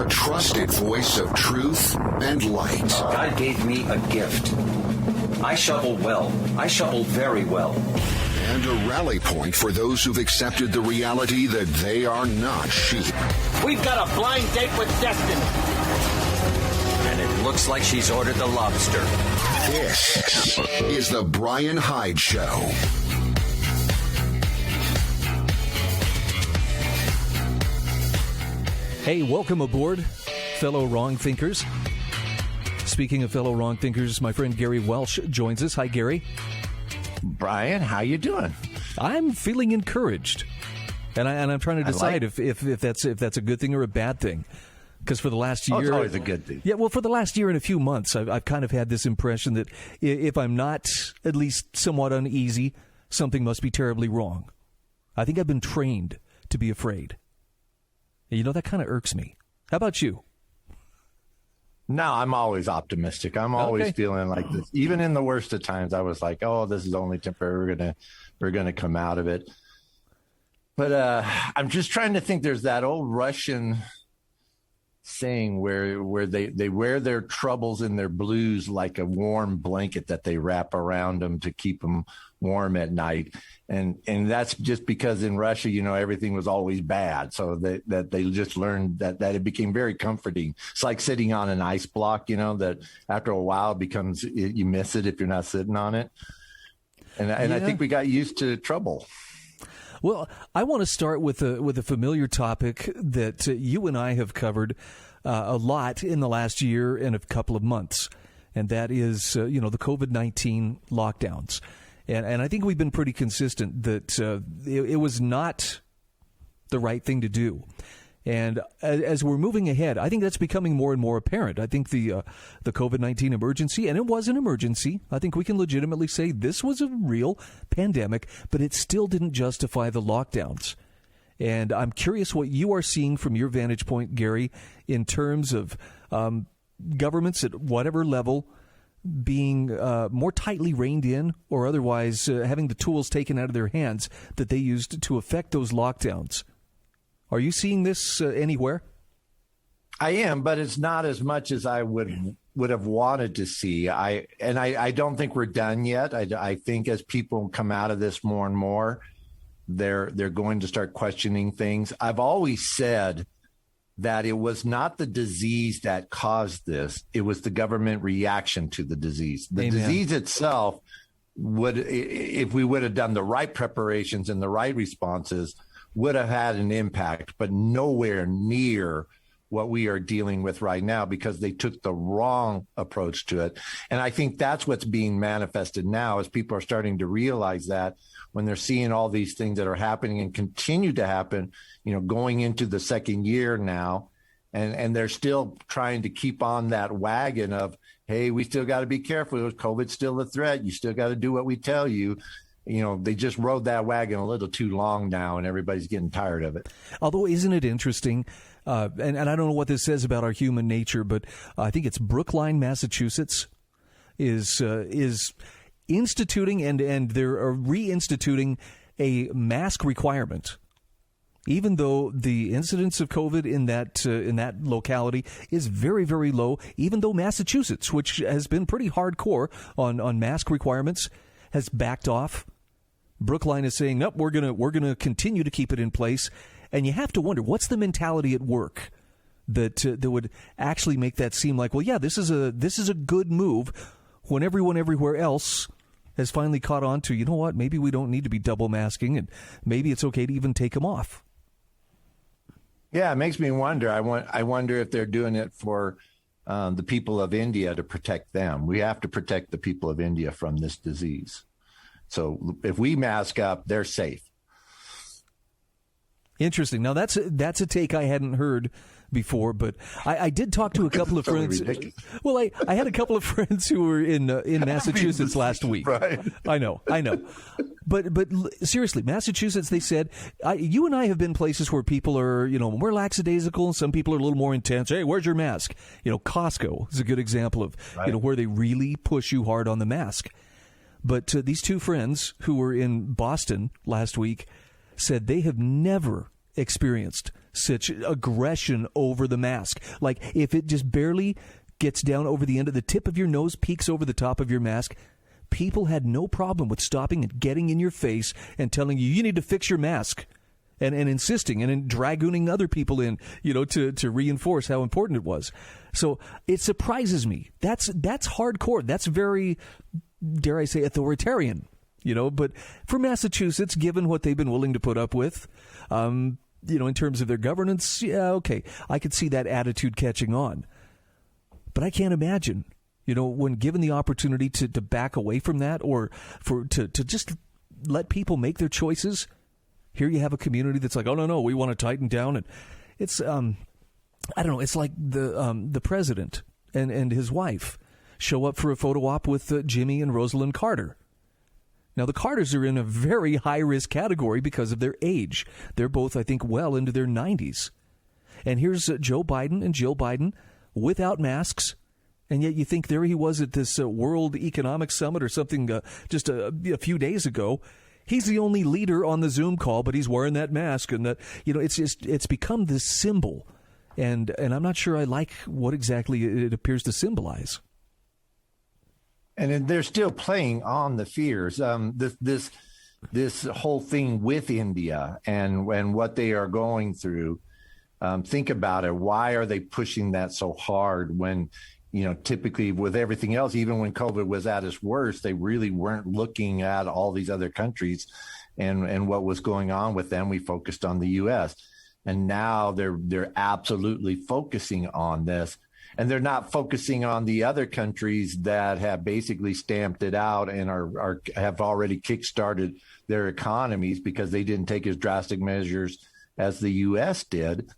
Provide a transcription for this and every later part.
the trusted voice of truth and light. God gave me a gift. I shovel well. I shovel very well. And a rally point for those who've accepted the reality that they are not sheep. We've got a blind date with destiny. And it looks like she's ordered the lobster. This is the Bryan Hyde Show. Hey, welcome aboard, fellow wrong thinkers. Speaking of fellow wrong thinkers, my friend Gary Welch joins us. Hi, Gary. Brian, how you doing? I'm feeling encouraged, and I'm trying to decide if that's a good thing or a bad thing. Because for the last year, it's always a good thing. Yeah, well, for the last year and a few months, I've kind of had this impression that if I'm not at least somewhat uneasy, something must be terribly wrong. I think I've been trained to be afraid. You know, that kind of irks me. How about you? No, I'm always optimistic. I'm always feeling like this. Even in the worst of times, I was like, "Oh, this is only temporary. We're gonna come out of it." But I'm just trying to think. There's that old Russian saying where they wear their troubles and their blues like a warm blanket that they wrap around them to keep them warm at night. And that's just because in Russia, you know, everything was always bad. So that they just learned that it became very comforting. It's like sitting on an ice block, you know, that after a while becomes, you miss it if you're not sitting on it. And I think we got used to trouble. Well, I want to start with a familiar topic that you and I have covered a lot in the last year and a couple of months, and that is, the COVID-19 lockdowns. And I think we've been pretty consistent that it was not the right thing to do. And as we're moving ahead, I think that's becoming more and more apparent. I think the COVID-19 emergency, and it was an emergency, I think we can legitimately say this was a real pandemic, but it still didn't justify the lockdowns. And I'm curious what you are seeing from your vantage point, Gary, in terms of governments at whatever level being more tightly reined in or otherwise having the tools taken out of their hands that they used to affect those lockdowns. Are you seeing this anywhere? I am, but it's not as much as I would have wanted to see. I don't think we're done yet. I think as people come out of this more and more, they're going to start questioning things. I've always said that it was not the disease that caused this. It was the government reaction to the disease. The disease itself if we would have done the right preparations and the right responses, would have had an impact, but nowhere near what we are dealing with right now because they took the wrong approach to it. And I think that's what's being manifested now as people are starting to realize that when they're seeing all these things that are happening and continue to happen, you know, going into the second year now, and they're still trying to keep on that wagon of, hey, we still got to be careful. COVID's still a threat. You still got to do what we tell you. You know, they just rode that wagon a little too long now, and everybody's getting tired of it. Although, isn't it interesting, and I don't know what this says about our human nature, but I think it's Brookline, Massachusetts, is instituting and they're reinstituting a mask requirement, even though the incidence of COVID in that locality is very, very low, even though Massachusetts, which has been pretty hardcore on mask requirements, has backed off. Brookline is saying, nope, we're gonna continue to keep it in place. And you have to wonder, what's the mentality at work that would actually make that seem like, well, yeah, this is a good move when everyone everywhere else has finally caught on to, you know what, maybe we don't need to be double masking and maybe it's okay to even take them off. Yeah, it makes me wonder. I wonder if they're doing it for the people of India to protect them. We have to protect the people of India from this disease. So if we mask up, they're safe. Interesting. Now that's a take I hadn't heard before, but I did talk to a couple of friends. Well, I had a couple of friends who were in Massachusetts last week. Right. I know. But seriously, Massachusetts, they said, you and I have been places where people are, more lackadaisical, and some people are a little more intense. Hey, where's your mask? Costco is a good example of, where they really push you hard on the mask. But these two friends who were in Boston last week said they have never experienced such aggression over the mask. Like, if it just barely gets down over the end of the tip of your nose, peeks over the top of your mask, people had no problem with stopping and getting in your face and telling you need to fix your mask, and insisting and dragooning other people in, to reinforce how important it was. So it surprises me. That's hardcore. That's very, dare I say, authoritarian, but for Massachusetts, given what they've been willing to put up with, in terms of their governance, yeah, okay, I could see that attitude catching on. But I can't imagine, when given the opportunity to back away from that, or to just let people make their choices. Here you have a community that's like, oh, no, we want to tighten down. And it's, I don't know, it's like the president and his wife show up for a photo op with Jimmy and Rosalind Carter. Now, the Carters are in a very high-risk category because of their age. They're both, I think, well into their 90s. And here's Joe Biden and Jill Biden without masks. And yet you think there he was at this World Economic Summit or something just a few days ago. He's the only leader on the Zoom call, but he's wearing that mask. And that, it's become this symbol. And I'm not sure I like what exactly it appears to symbolize. And they're still playing on the fears. This whole thing with India and what they are going through. Think about it. Why are they pushing that so hard when, typically with everything else, even when COVID was at its worst, they really weren't looking at all these other countries and what was going on with them. We focused on the U.S. And now they're absolutely focusing on this. And they're not focusing on the other countries that have basically stamped it out and have already kickstarted their economies because they didn't take as drastic measures as the U.S. did.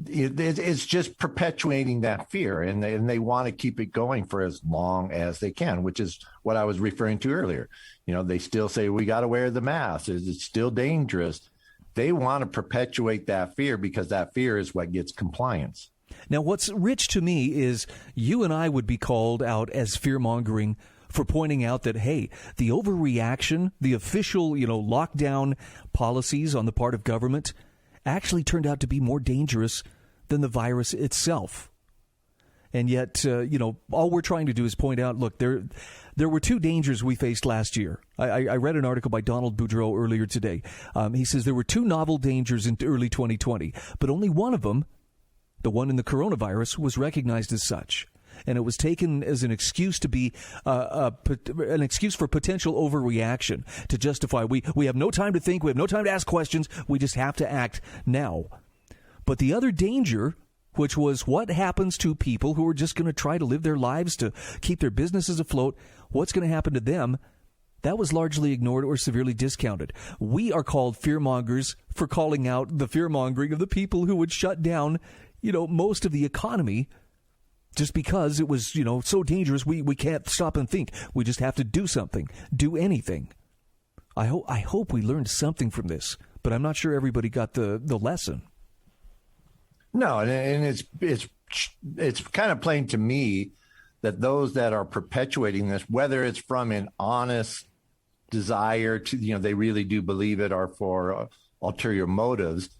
It's just perpetuating that fear, and they want to keep it going for as long as they can, which is what I was referring to earlier. They still say we got to wear the mask. It's still dangerous. They want to perpetuate that fear because that fear is what gets compliance. Now, what's rich to me is you and I would be called out as fear-mongering for pointing out that, hey, the overreaction, the official, lockdown policies on the part of government actually turned out to be more dangerous than the virus itself. And yet, all we're trying to do is point out, look, there were two dangers we faced last year. I read an article by Donald Boudreau earlier today. He says there were two novel dangers in early 2020, but only one of them, the one in the coronavirus, was recognized as such. And it was taken as an excuse to be an excuse for potential overreaction, to justify we have no time to think, we have no time to ask questions, we just have to act now. But the other danger, which was what happens to people who are just going to try to live their lives to keep their businesses afloat, what's going to happen to them, that was largely ignored or severely discounted. We are called fearmongers for calling out the fearmongering of the people who would shut down, most of the economy just because it was, so dangerous we can't stop and think. We just have to do something, do anything. I hope we learned something from this, but I'm not sure everybody got the lesson. No, and it's kind of plain to me that those that are perpetuating this, whether it's from an honest desire to, they really do believe it, or for ulterior motives.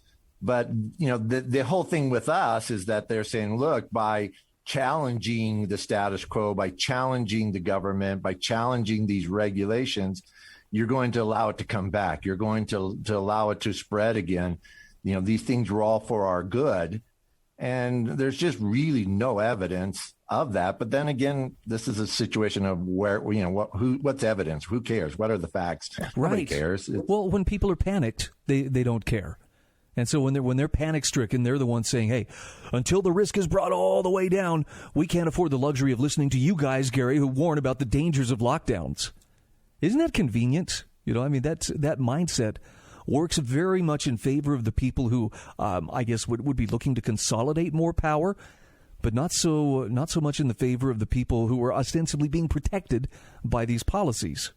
But, the whole thing with us is that they're saying, look, by challenging the status quo, by challenging the government, by challenging these regulations, you're going to allow it to come back. You're going to allow it to spread again. These things were all for our good. And there's just really no evidence of that. But then again, this is a situation of where, what's evidence? Who cares? What are the facts? Nobody cares. Well, when people are panicked, they don't care. And so when they're panic-stricken, they're the ones saying, hey, until the risk is brought all the way down, we can't afford the luxury of listening to you guys, Gary, who warn about the dangers of lockdowns. Isn't that convenient? That mindset works very much in favor of the people who, I guess, would be looking to consolidate more power, but not so much in the favor of the people who are ostensibly being protected by these policies.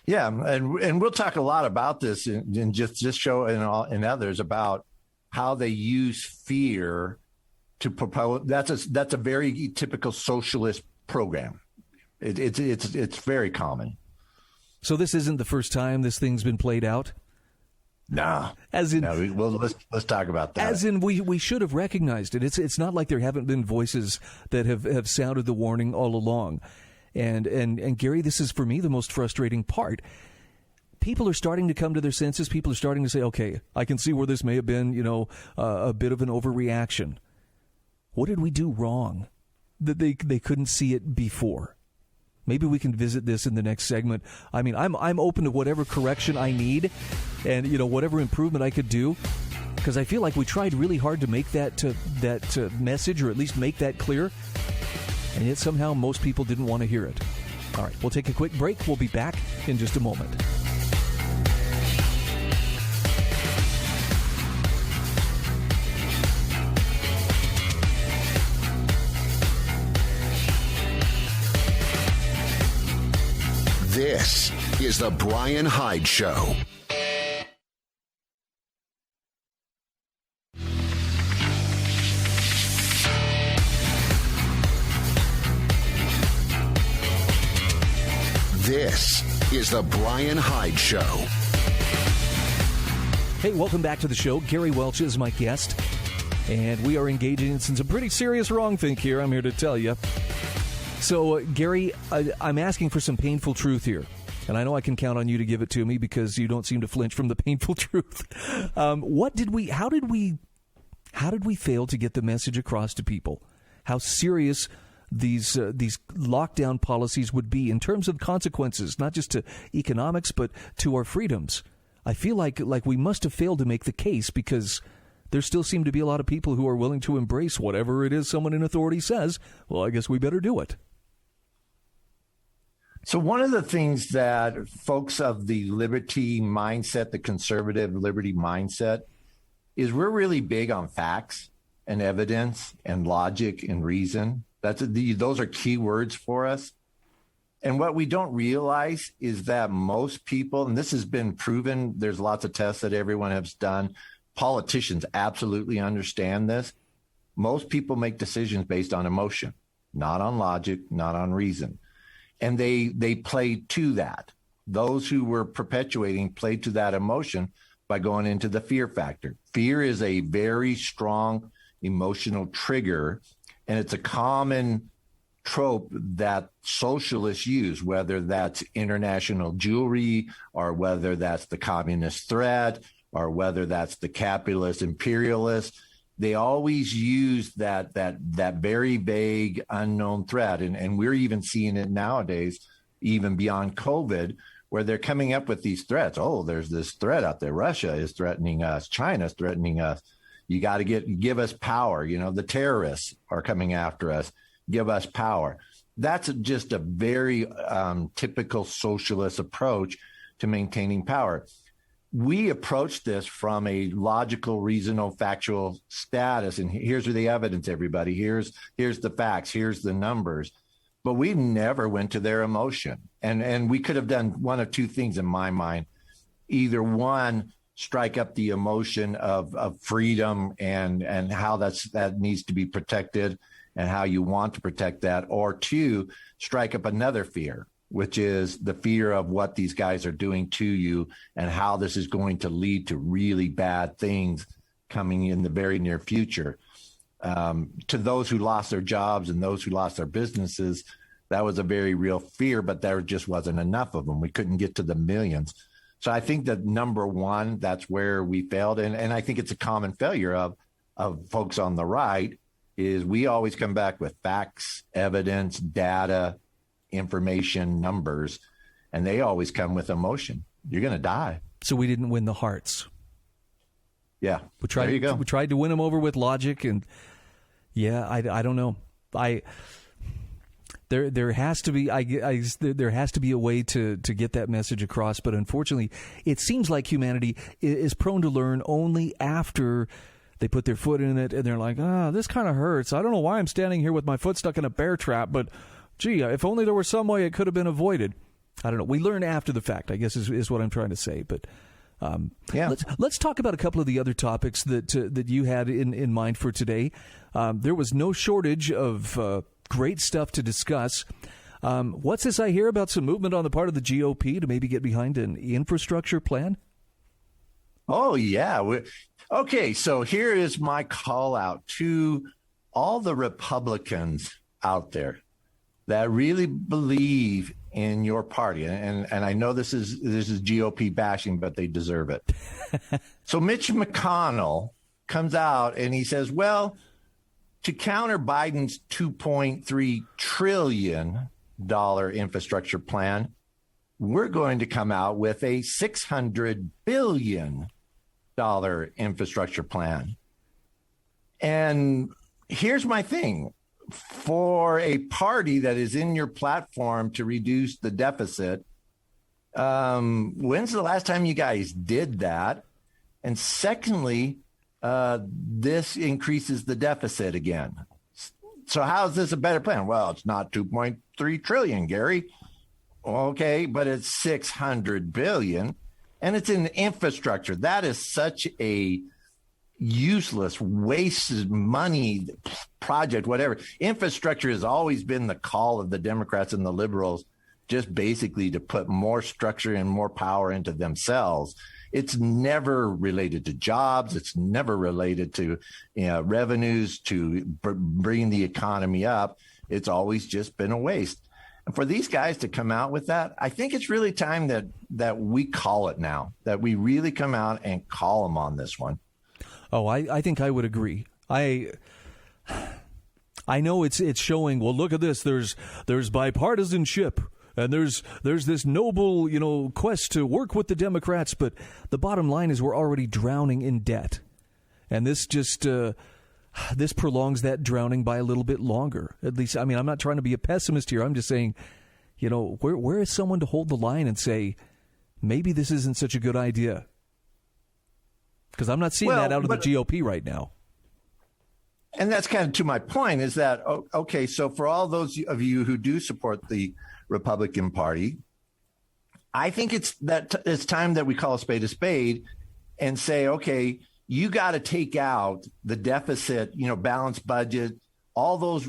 Yeah, and we'll talk a lot about this in just show and others about how they use fear to propose. That's a very typical socialist program. It's very common. So this isn't the first time this thing's been played out? No. As in, let's talk about that. As in, we should have recognized it. It's not like there haven't been voices that have sounded the warning all along. And Gary, this is for me the most frustrating part. People are starting to come to their senses. People are starting to say, okay, I can see where this may have been, a bit of an overreaction. What did we do wrong that they couldn't see it before? Maybe we can visit this in the next segment. I mean, I'm open to whatever correction I need and, whatever improvement I could do, because I feel like we tried really hard to make that message, or at least make that clear, and yet somehow most people didn't want to hear it. All right, we'll take a quick break. We'll be back in just a moment. This is the Bryan Hyde Show. This is the Bryan Hyde Show. Hey, welcome back to the show. Gary Welch is my guest, and we are engaging in some pretty serious wrongthink here, I'm here to tell you. So, Gary, I'm asking for some painful truth here, and I know I can count on you to give it to me because you don't seem to flinch from the painful truth. How did we fail to get the message across to people? How serious these lockdown policies would be in terms of consequences, not just to economics, but to our freedoms. I feel like we must have failed to make the case, because there still seem to be a lot of people who are willing to embrace whatever it is someone in authority says. Well, I guess we better do it. So one of the things that folks of the liberty mindset, the conservative liberty mindset, is we're really big on facts and evidence and logic and reason. Those are key words for us. And what we don't realize is that most people, and this has been proven, there's lots of tests that everyone has done, politicians absolutely understand this. Most people make decisions based on emotion, not on logic, not on reason. And they play to that. Those who were perpetuating played to that emotion by going into the fear factor. Fear is a very strong emotional trigger, and it's a common trope that socialists use, whether that's international jewelry, or whether that's the communist threat, or whether that's the capitalist imperialist. They always use that very vague unknown threat. And we're even seeing it nowadays, even beyond COVID, where they're coming up with these threats. Oh, there's this threat out there. Russia is threatening us. China's threatening us. You got to give us power. The terrorists are coming after us. Give us power. That's just a very typical socialist approach to maintaining power. We approach this from a logical, reasonable, factual status. And here's the evidence, everybody. Here's the facts. Here's the numbers. But we never went to their emotion. And we could have done one of two things in my mind. Either one, strike up the emotion of freedom and how that needs to be protected and how you want to protect that. Or two, strike up another fear, which is the fear of what these guys are doing to you and how this is going to lead to really bad things coming in the very near future. To those who lost their jobs and those who lost their businesses, that was a very real fear, but there just wasn't enough of them. We couldn't get to the millions. So I think that number one, that's where we failed. And I think it's a common failure of folks on the right is we always come back with facts, evidence, data, information, numbers, and they always come with emotion. You're going to die. So we didn't win the hearts. Yeah. There you go. We tried to win them over with logic, and I don't know. There has to be there has to be a way to get that message across, but unfortunately, it seems like humanity is prone to learn only after they put their foot in it, and they're like, this kind of hurts. I don't know why I'm standing here with my foot stuck in a bear trap, but gee, if only there were some way it could have been avoided. I don't know. We learn after the fact, I guess, is what I'm trying to say. But let's talk about a couple of the other topics that you had in mind for today. There was no shortage of great stuff to discuss. What's this I hear about some movement on the part of the GOP to maybe get behind an infrastructure plan? Oh, yeah. Okay, so here is my call out to all the Republicans out there that really believe in your party. And I know this is GOP bashing, but they deserve it. So Mitch McConnell comes out and he says, well, to counter Biden's $2.3 trillion infrastructure plan, we're going to come out with a $600 billion infrastructure plan. And here's my thing. For a party that is in your platform to reduce the deficit, when's the last time you guys did that? And secondly, this increases the deficit again. So how is this a better plan? Well, it's not 2.3 trillion, Gary. Okay, but it's 600 billion, and it's in infrastructure. That is such a useless, wasted money project, whatever. Infrastructure has always been the call of the Democrats and the liberals, just basically to put more structure and more power into themselves. It's never related to jobs. It's never related to revenues, to bring the economy up. It's always just been a waste. And for these guys to come out with that, I think it's really time that we call it now, that we really come out and call them on this one. Oh, I think I would agree. I know it's showing, well, look at this. There's bipartisanship. And there's this noble, quest to work with the Democrats. But the bottom line is we're already drowning in debt. And this just this prolongs that drowning by a little bit longer. At least, I mean, I'm not trying to be a pessimist here. I'm just saying, where is someone to hold the line and say, maybe this isn't such a good idea? Because I'm not seeing that out of the GOP right now. And that's kind of to my point is that, okay, so for all those of you who do support the Republican Party, I think it's time that we call a spade and say, okay, you got to take out the deficit, balanced budget, all those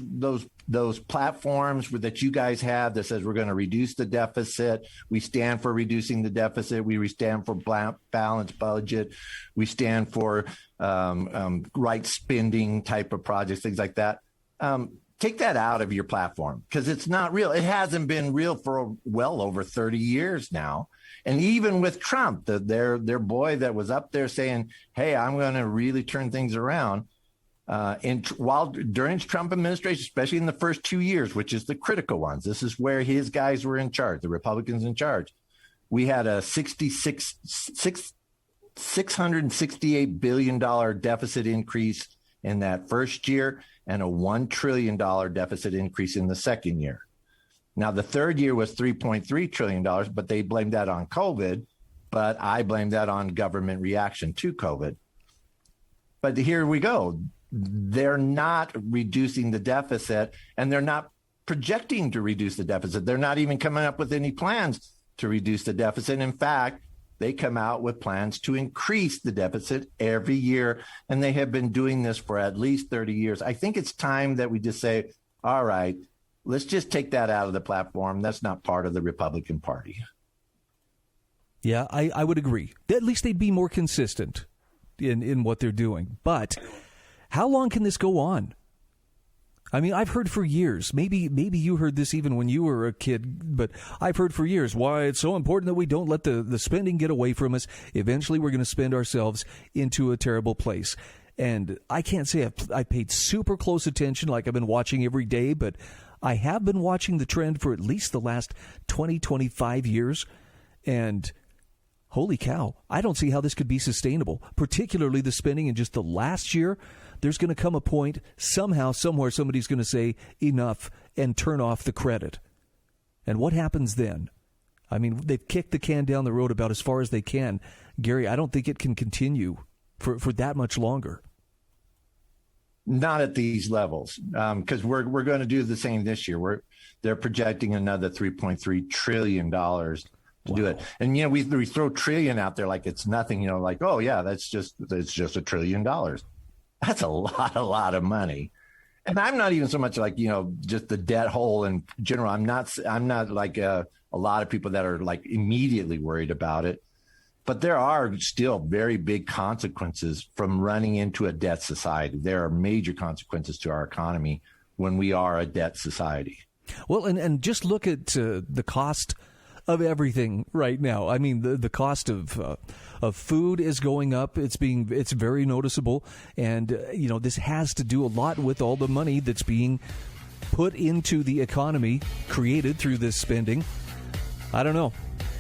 platforms that you guys have that says we're going to reduce the deficit. We stand for reducing the deficit. We stand for balanced budget. We stand for right spending type of projects, things like that. Take that out of your platform because it's not real. It hasn't been real for well over 30 years now. And even with Trump, their boy that was up there saying, hey, I'm going to really turn things around. During Trump administration, especially in the first 2 years, which is the critical ones, this is where his guys were in charge, the Republicans in charge. We had a $668 billion deficit increase in that first year and a $1 trillion deficit increase in the second year. Now, the third year was $3.3 trillion, but they blamed that on COVID. But I blame that on government reaction to COVID. But here we go. They're not reducing the deficit, and they're not projecting to reduce the deficit. They're not even coming up with any plans to reduce the deficit. In fact, they come out with plans to increase the deficit every year, and they have been doing this for at least 30 years. I think it's time that we just say, all right, let's just take that out of the platform. That's not part of the Republican Party. Yeah, I would agree. At least they'd be more consistent in what they're doing. But how long can this go on? I mean, I've heard for years, maybe you heard this even when you were a kid, but I've heard for years why it's so important that we don't let the spending get away from us. Eventually, we're going to spend ourselves into a terrible place. And I can't say I paid super close attention like I've been watching every day, but I have been watching the trend for at least the last 20, 25 years. And holy cow, I don't see how this could be sustainable, particularly the spending in just the last year. There's going to come a point somehow, somewhere, somebody's going to say enough and turn off the credit. And what happens then? I mean, they've kicked the can down the road about as far as they can. Gary, I don't think it can continue for that much longer. Not at these levels, because we're going to do the same this year. They're projecting another $3.3 trillion to do it. And, we throw trillion out there like it's nothing, like, oh, yeah, it's just $1 trillion. That's a lot of money. And I'm not even so much like, just the debt hole in general. I'm not like a lot of people that are like immediately worried about it. But there are still very big consequences from running into a debt society. There are major consequences to our economy when we are a debt society. Well, and just look at the cost of everything right now. I mean, the cost of food is going up. It's very noticeable, and this has to do a lot with all the money that's being put into the economy, created through this spending. I don't know.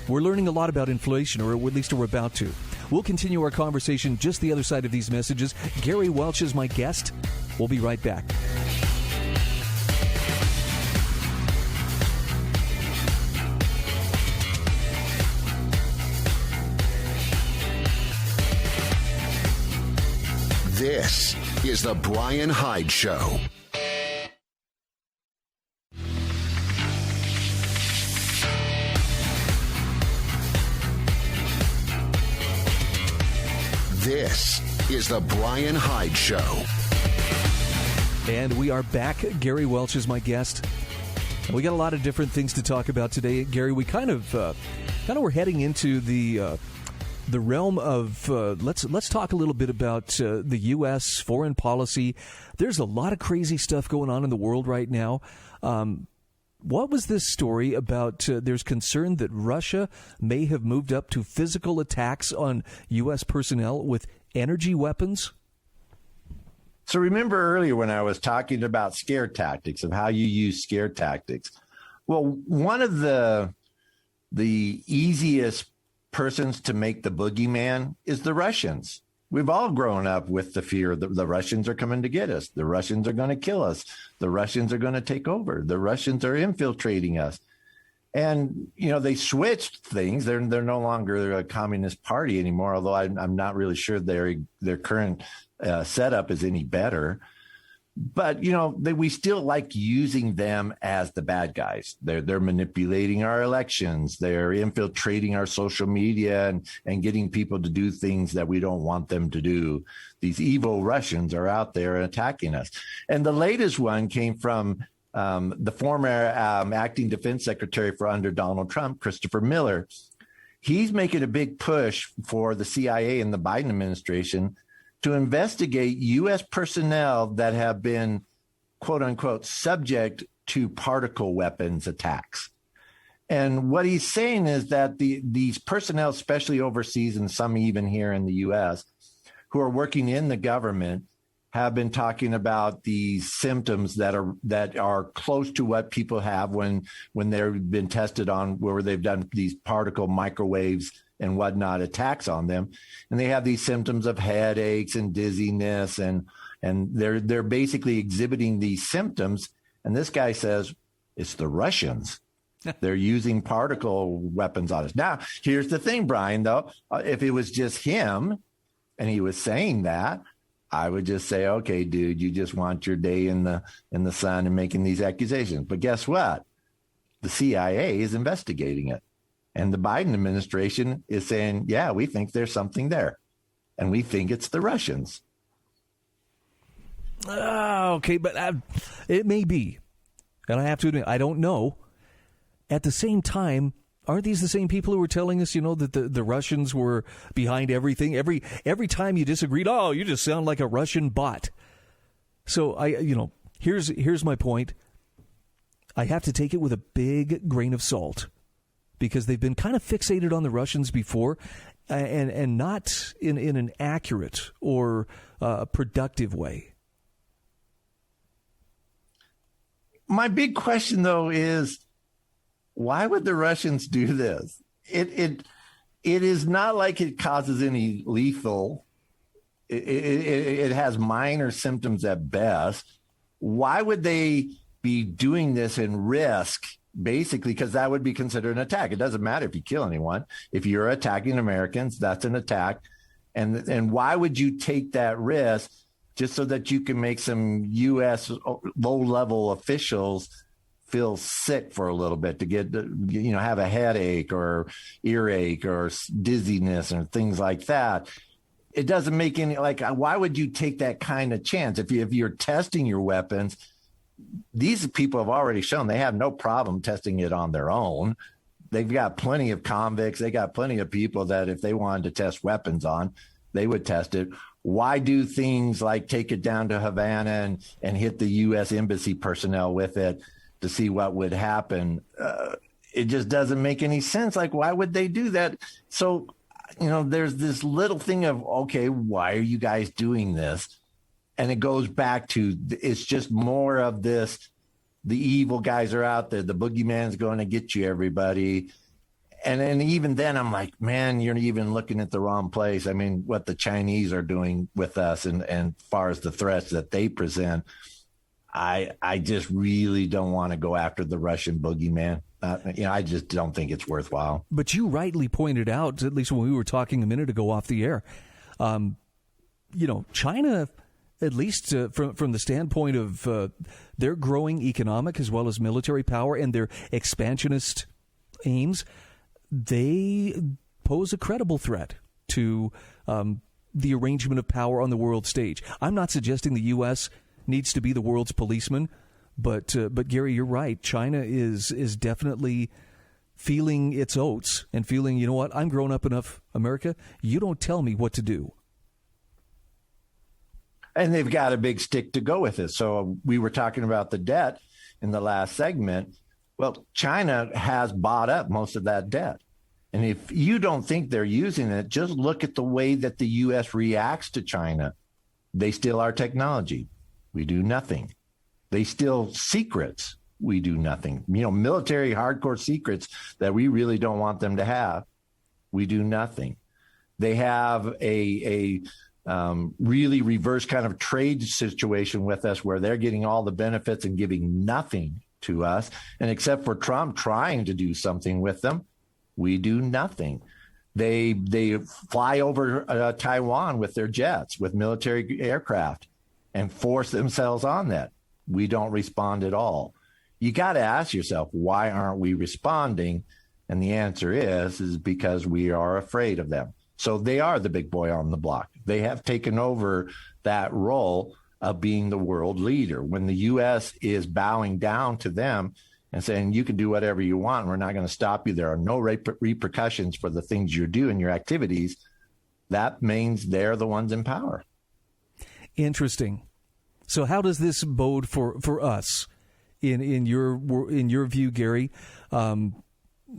We're learning a lot about inflation, or at least we're about to. We'll continue our conversation just the other side of these messages. Gary Welch is my guest. We'll be right back. This is the Bryan Hyde Show. This is the Bryan Hyde Show. And we are back. Gary Welch is my guest. We got a lot of different things to talk about today. Gary, we kind of were heading into the realm of let's talk a little bit about the U.S. foreign policy. There's a lot of crazy stuff going on in the world right now. What was this story about? There's concern that Russia may have moved up to physical attacks on U.S. personnel with energy weapons. So remember earlier when I was talking about scare tactics, of how you use scare tactics. Well, one of the easiest persons to make the boogeyman is the Russians. We've all grown up with the fear that the Russians are coming to get us. The Russians are going to kill us. The Russians are going to take over. The Russians are infiltrating us. And, they switched things. They're no longer a communist party anymore, although I'm not really sure their current setup is any better. But, we still like using them as the bad guys. They're manipulating our elections. They're infiltrating our social media and getting people to do things that we don't want them to do. These evil Russians are out there attacking us. And the latest one came from the former acting defense secretary for under Donald Trump, Christopher Miller. He's making a big push for the CIA and the Biden administration to investigate U.S. personnel that have been, quote unquote, subject to particle weapons attacks. And what he's saying is that these personnel, especially overseas and some even here in the U.S., who are working in the government, have been talking about these symptoms that are close to what people have when they've been tested on, where they've done these particle microwaves and whatnot attacks on them. And they have these symptoms of headaches and dizziness, and they're basically exhibiting these symptoms. And this guy says it's the Russians. They're using particle weapons on us. Now, here's the thing, Brian, though. If it was just him and he was saying that, I would just say, okay, dude, you just want your day in the sun and making these accusations. But guess what? The CIA is investigating it. And the Biden administration is saying, yeah, we think there's something there. And we think it's the Russians. Okay, but it may be. And I have to admit, I don't know. At the same time, aren't these the same people who were telling us, that the Russians were behind everything? Every time you disagreed, you just sound like a Russian bot. So here's my point. I have to take it with a big grain of salt, because they've been kind of fixated on the Russians before, and not in an accurate or productive way. My big question, though, is why would the Russians do this? It is not like it causes any lethal. It has minor symptoms at best. Why would they be doing this and risk? Basically, because that would be considered an attack. It doesn't matter if you kill anyone. If you're attacking Americans, that's an attack. And why would you take that risk just so that you can make some U.S. low-level officials feel sick for a little bit, to get, have a headache or earache or dizziness or things like that? It doesn't make any, why would you take that kind of chance? If you're testing your weapons, these people have already shown they have no problem testing it on their own. They've got plenty of convicts. They got plenty of people that if they wanted to test weapons on, they would test it. Why do things like take it down to Havana and hit the U.S. embassy personnel with it to see what would happen? It just doesn't make any sense. Like, why would they do that? So, there's this little thing of, okay, why are you guys doing this? And it goes back to, it's just more of this, the evil guys are out there. The boogeyman's going to get you, everybody. And even then, I'm like, man, you're even looking at the wrong place. I mean, what the Chinese are doing with us and far as the threats that they present, I just really don't want to go after the Russian boogeyman. I just don't think it's worthwhile. But you rightly pointed out, at least when we were talking a minute ago off the air, China, at least from the standpoint of their growing economic as well as military power and their expansionist aims, they pose a credible threat to the arrangement of power on the world stage. I'm not suggesting the U.S. needs to be the world's policeman, but Gary, you're right. China is definitely feeling its oats and feeling, you know what, I'm grown up enough, America, you don't tell me what to do. And they've got a big stick to go with it. So we were talking about the debt in the last segment. Well, China has bought up most of that debt. And if you don't think they're using it, just look at the way that the U.S. reacts to China. They steal our technology. We do nothing. They steal secrets. We do nothing. Military hardcore secrets that we really don't want them to have. We do nothing. They have a really reverse kind of trade situation with us where they're getting all the benefits and giving nothing to us. And except for Trump trying to do something with them, we do nothing. They fly over Taiwan with their jets, with military aircraft, and force themselves on that. We don't respond at all. You got to ask yourself, why aren't we responding? And the answer is because we are afraid of them. So they are the big boy on the block. They have taken over that role of being the world leader. When the U.S. is bowing down to them and saying, you can do whatever you want, we're not going to stop you, there are no repercussions for the things you do and your activities, that means they're the ones in power. Interesting. So how does this bode for us in your view, Gary?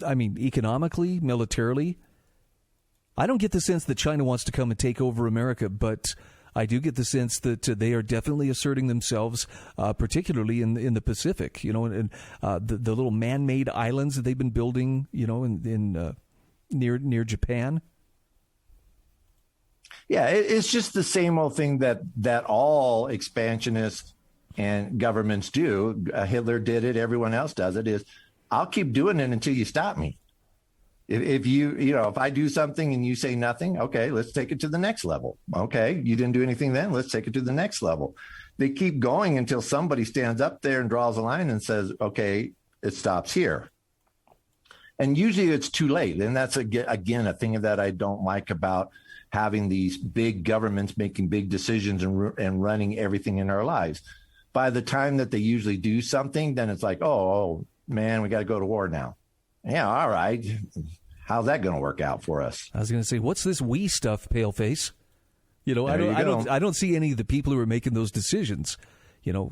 Economically, militarily? I don't get the sense that China wants to come and take over America, but I do get the sense that they are definitely asserting themselves, particularly in the Pacific. And the little man-made islands that they've been building, in near Japan. Yeah, it's just the same old thing that all expansionists and governments do. Hitler did it. Everyone else does it. Is I'll keep doing it until you stop me. If if I do something and you say nothing, okay, let's take it to the next level. Okay, you didn't do anything then, let's take it to the next level. They keep going until somebody stands up there and draws a line and says, okay, it stops here. And usually it's too late. And that's, again, a thing that I don't like about having these big governments making big decisions and running everything in our lives. By the time that they usually do something, then it's like, oh man, we got to go to war now. Yeah, all right. How's that going to work out for us? I was going to say, what's this we stuff, Paleface? I don't see any of the people who are making those decisions,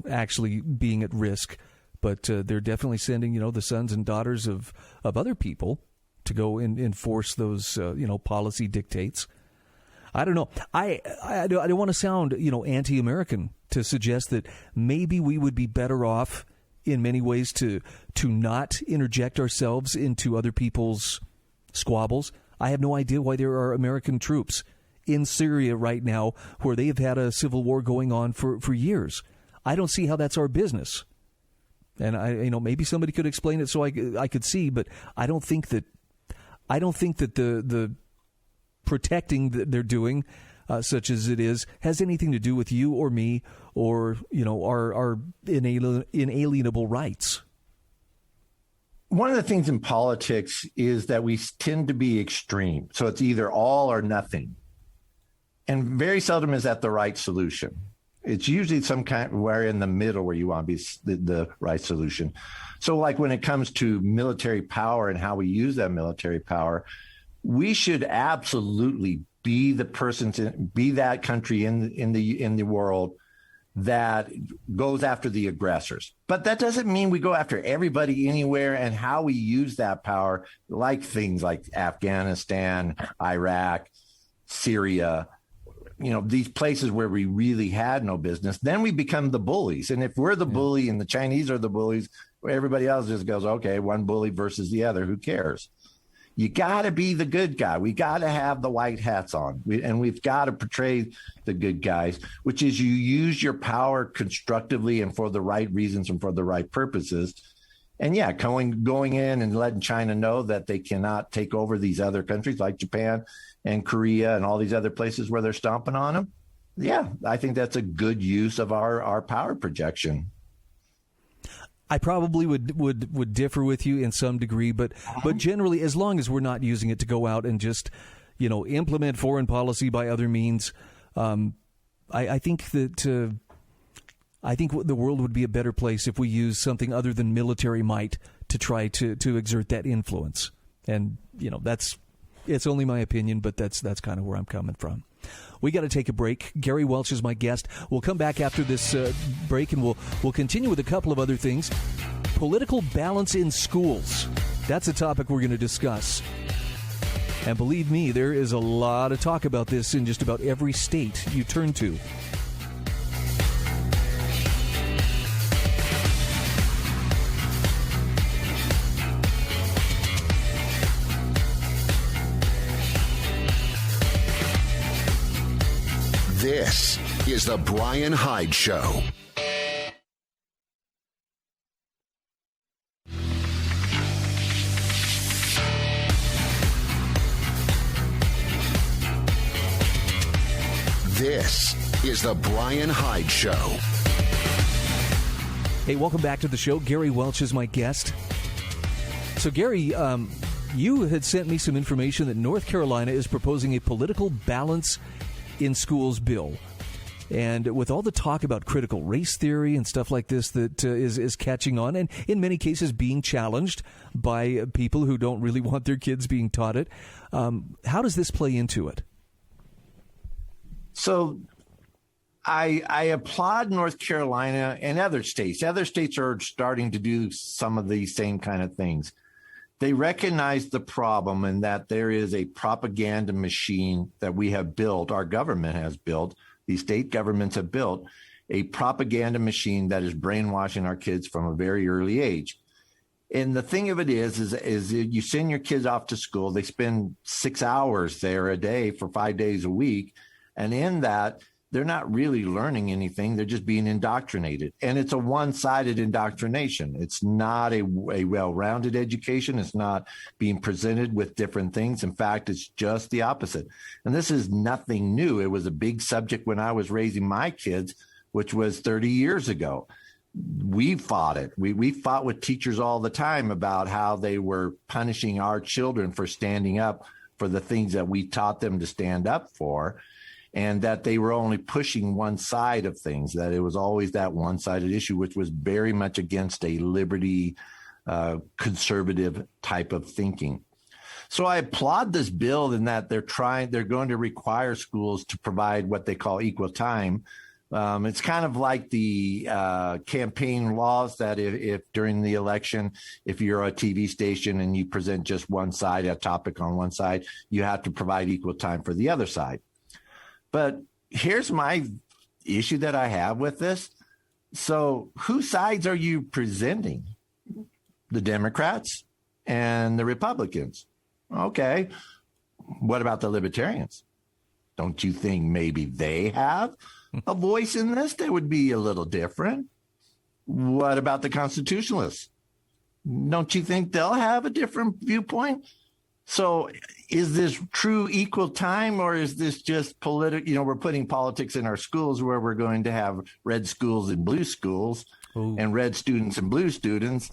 actually being at risk. But they're definitely sending, the sons and daughters of other people to go and enforce those, policy dictates. I don't know. I don't want to sound, anti-American to suggest that maybe we would be better off in many ways to not interject ourselves into other people's squabbles. I have no idea why there are American troops in Syria right now where they have had a civil war going on for years. I don't see how that's our business. And maybe somebody could explain it so I could see, but I don't think that the protecting that they're doing, such as it is, has anything to do with you or me or our inalienable rights. One of the things in politics is that we tend to be extreme. So it's either all or nothing. And very seldom is that the right solution. It's usually some kind where in the middle where you want to be the right solution. So like when it comes to military power and how we use that military power, we should absolutely be the be that country in the world that goes after the aggressors. But that doesn't mean we go after everybody anywhere, and how we use that power, like things like Afghanistan, Iraq, Syria, these places where we really had no business, then we become the bullies. And if we're the bully and the Chinese are the bullies, everybody else just goes, okay, one bully versus the other, who cares? You got to be the good guy. We got to have the white hats on, and we've got to portray the good guys, which is you use your power constructively and for the right reasons and for the right purposes. And yeah, going in and letting China know that they cannot take over these other countries like Japan and Korea and all these other places where they're stomping on them. Yeah, I think that's a good use of our power projection. I probably would differ with you in some degree, but generally, as long as we're not using it to go out and just, implement foreign policy by other means, I think that I think the world would be a better place if we use something other than military might to try to exert that influence. And it's only my opinion, but that's kind of where I'm coming from. We got to take a break. Gary Welch is my guest. We'll come back after this break, and we'll continue with a couple of other things. Political balance in schools. That's a topic we're going to discuss. And believe me, there is a lot of talk about this in just about every state you turn to. This is the Bryan Hyde Show. This is the Bryan Hyde Show. Hey, welcome back to the show. Gary Welch is my guest. So, Gary, you had sent me some information that North Carolina is proposing a political balance in schools bill. And with all the talk about critical race theory and stuff like this that is catching on, and in many cases being challenged by people who don't really want their kids being taught it, how does this play into it? So I applaud North Carolina and other states. Other states are starting to do some of these same kind of things. They recognize the problem and that there is a propaganda machine that we have built, our government has built, these state governments have built a propaganda machine that is brainwashing our kids from a very early age. And the thing of it is you send your kids off to school, they spend 6 hours there a day for 5 days a week. And in that, they're not really learning anything. They're just being indoctrinated. And it's a one-sided indoctrination. It's not a well-rounded education. It's not being presented with different things. In fact, it's just the opposite. And this is nothing new. It was a big subject when I was raising my kids, which was 30 years ago. We fought it. We fought with teachers all the time about how they were punishing our children for standing up for the things that we taught them to stand up for. And that they were only pushing one side of things, that it was always that one-sided issue, which was very much against a liberty, conservative type of thinking. So I applaud this bill in that they're going to require schools to provide what they call equal time. It's kind of like the campaign laws that if during the election, if you're a TV station and you present just one side, a topic on one side, you have to provide equal time for the other side. But here's my issue that I have with this. So whose sides are you presenting? The Democrats and the Republicans. Okay. What about the Libertarians? Don't you think maybe they have a voice in this that would be a little different? What about the Constitutionalists? Don't you think they'll have a different viewpoint? So is this true equal time, or is this just political? We're putting politics in our schools where we're going to have red schools and blue schools. Ooh. And red students and blue students.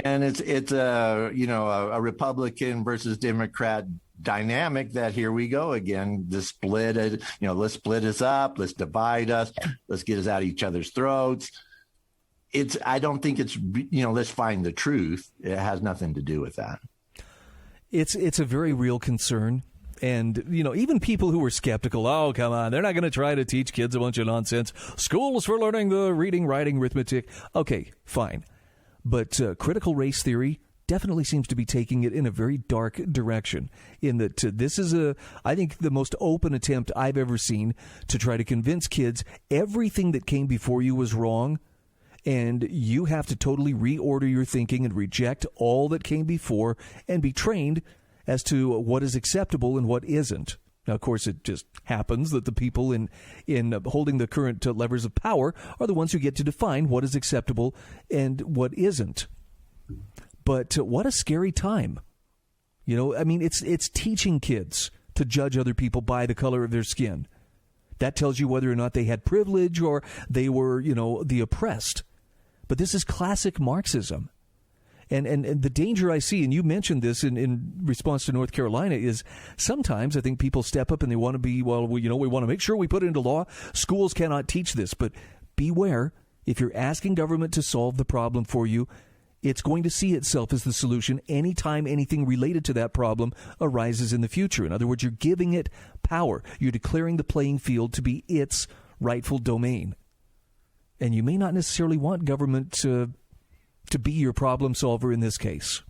And it's a Republican versus Democrat dynamic that here we go again. The split, let's split us up. Let's divide us. Let's get us out of each other's throats. I don't think it's, let's find the truth. It has nothing to do with that. It's a very real concern. And, even people who were skeptical, oh, come on, they're not going to try to teach kids a bunch of nonsense. Schools for learning the reading, writing, arithmetic. Okay, fine. But critical race theory definitely seems to be taking it in a very dark direction, in that this is I think, the most open attempt I've ever seen to try to convince kids everything that came before you was wrong, and you have to totally reorder your thinking and reject all that came before and be trained as to what is acceptable and what isn't. Now, of course, it just happens that the people in holding the current levers of power are the ones who get to define what is acceptable and what isn't. But what a scary time. It's teaching kids to judge other people by the color of their skin. That tells you whether or not they had privilege or they were, the oppressed. But this is classic Marxism. And the danger I see, and you mentioned this in response to North Carolina, is sometimes I think people step up and they want to be, we want to make sure we put it into law. Schools cannot teach this. But beware, if you're asking government to solve the problem for you, it's going to see itself as the solution anytime anything related to that problem arises in the future. In other words, you're giving it power. You're declaring the playing field to be its rightful domain. And you may not necessarily want government to be your problem solver in this case.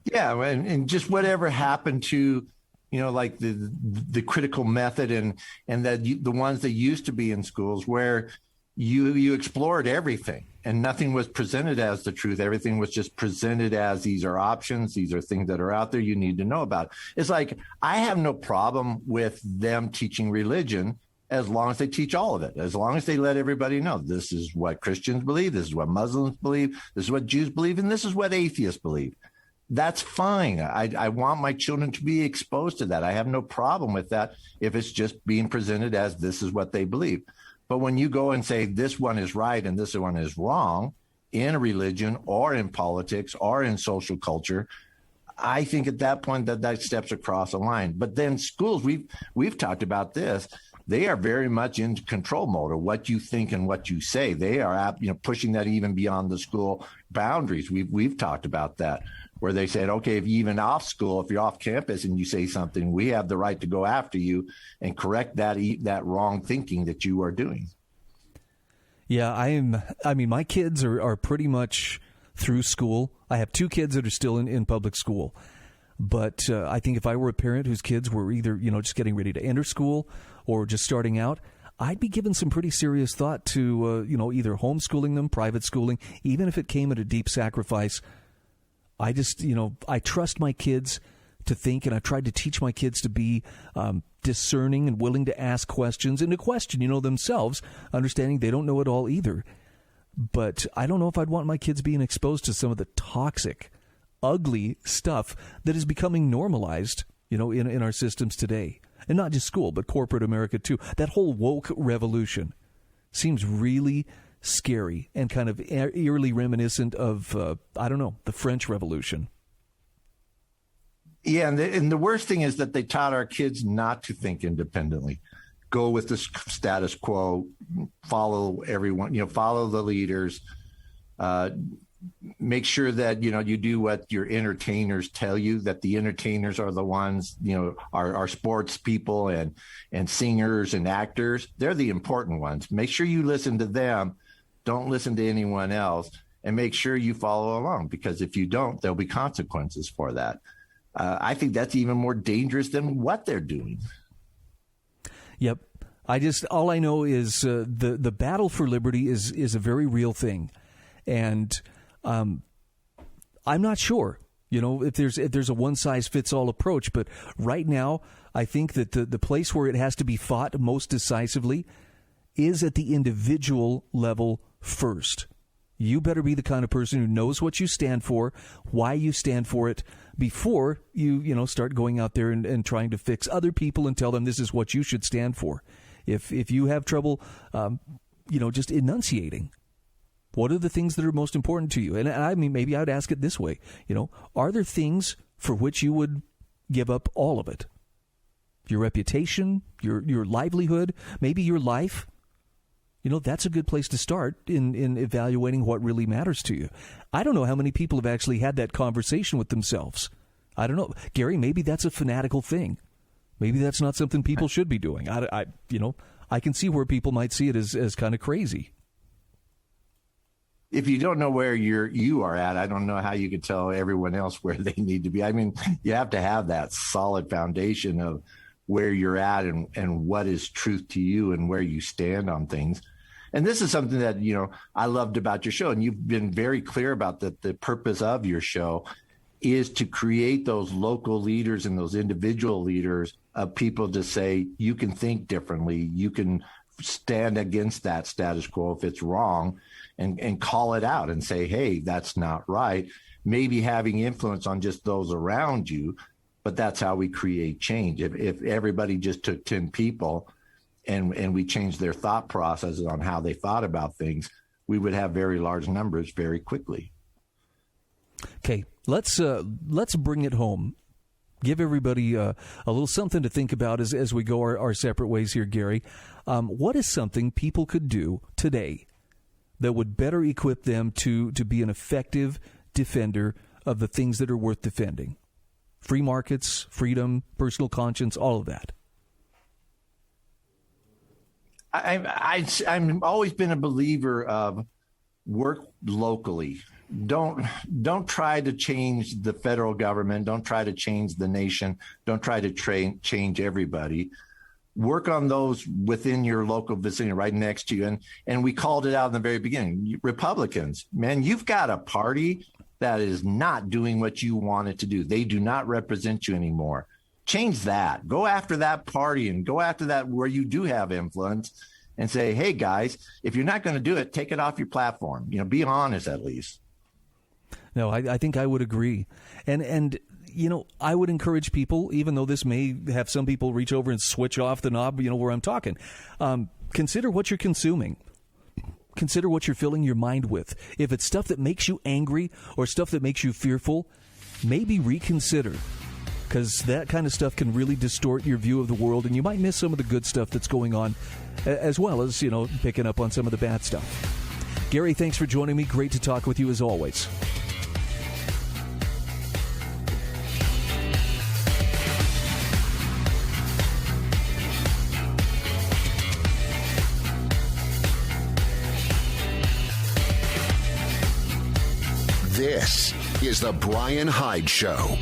Yeah, and just whatever happened to, like the critical method and that the ones that used to be in schools where you explored everything and nothing was presented as the truth. Everything was just presented as these are options. These are things that are out there you need to know about. It's like, I have no problem with them teaching religion as long as they teach all of it, as long as they let everybody know this is what Christians believe, this is what Muslims believe, this is what Jews believe, and this is what atheists believe. That's fine. I want my children to be exposed to that. I have no problem with that if it's just being presented as this is what they believe. But when you go and say this one is right and this one is wrong in religion or in politics or in social culture, I think at that point that steps across a line. But then schools, we've talked about this. They are very much in control mode of what you think and what you say. They are, pushing that even beyond the school boundaries. We've talked about that, where they said, okay, if you even off school, if you're off campus and you say something, we have the right to go after you and correct that wrong thinking that you are doing. Yeah, my kids are pretty much through school. I have two kids that are still in public school. But I think if I were a parent whose kids were either, just getting ready to enter school or just starting out, I'd be giving some pretty serious thought to, either homeschooling them, private schooling, even if it came at a deep sacrifice. I just, I trust my kids to think, and I've tried to teach my kids to be discerning and willing to ask questions and to question, themselves, understanding they don't know it all either. But I don't know if I'd want my kids being exposed to some of the toxic, ugly stuff that is becoming normalized, in our systems today. And not just school, but corporate America too. That whole woke revolution seems really scary and kind of eerily reminiscent of, the French Revolution. Yeah, and the worst thing is that they taught our kids not to think independently. Go with the status quo, follow everyone, follow the leaders, make sure that, you do what your entertainers tell you, that the entertainers are the ones, are sports people and singers and actors. They're the important ones. Make sure you listen to them. Don't listen to anyone else, and make sure you follow along, because if you don't, there'll be consequences for that. I think that's even more dangerous than what they're doing. Yep. All I know is the battle for liberty is a very real thing. And I'm not sure, if there's a one-size-fits-all approach. But right now, I think that the place where it has to be fought most decisively is at the individual level first. You better be the kind of person who knows what you stand for, why you stand for it, before you start going out there and trying to fix other people and tell them this is what you should stand for. If you have trouble, just enunciating, what are the things that are most important to you? And I mean, maybe I'd ask it this way, are there things for which you would give up all of it. Your reputation, your livelihood, maybe your life. That's a good place to start in evaluating what really matters to you. I don't know how many people have actually had that conversation with themselves. I don't know. Gary, maybe that's a fanatical thing. Maybe that's not something people should be doing. I can see where people might see it as kind of crazy. If you don't know where you are at, I don't know how you could tell everyone else where they need to be. I mean, you have to have that solid foundation of where you're at and what is truth to you and where you stand on things. And this is something that, I loved about your show. And you've been very clear about that. The purpose of your show is to create those local leaders and those individual leaders of people to say, you can think differently. You can stand against that status quo if it's wrong and call it out and say, hey, that's not right. Maybe having influence on just those around you, but that's how we create change. If everybody just took 10 people and we changed their thought processes on how they thought about things, we would have very large numbers very quickly. Okay, let's bring it home. Give everybody a little something to think about as we go our separate ways here, Gary. What is something people could do today that would better equip them to be an effective defender of the things that are worth defending? Free markets, freedom, personal conscience, all of that. I'm always been a believer of work locally. Don't try to change the federal government. Don't try to change the nation. Don't try to change everybody. Work on those within your local vicinity right next to you. And we called it out in the very beginning. Republicans, man, you've got a party that is not doing what you want it to do. They do not represent you anymore. Change that. Go after that party and go after that where you do have influence and say, hey, guys, if you're not going to do it, take it off your platform. Be honest at least. No, I think I would agree. And I would encourage people, even though this may have some people reach over and switch off the knob, where I'm talking, consider what you're consuming. Consider what you're filling your mind with. If it's stuff that makes you angry or stuff that makes you fearful, maybe reconsider, because that kind of stuff can really distort your view of the world, and you might miss some of the good stuff that's going on, as well as, picking up on some of the bad stuff. Gary, thanks for joining me. Great to talk with you as always. This is the Bryan Hyde Show.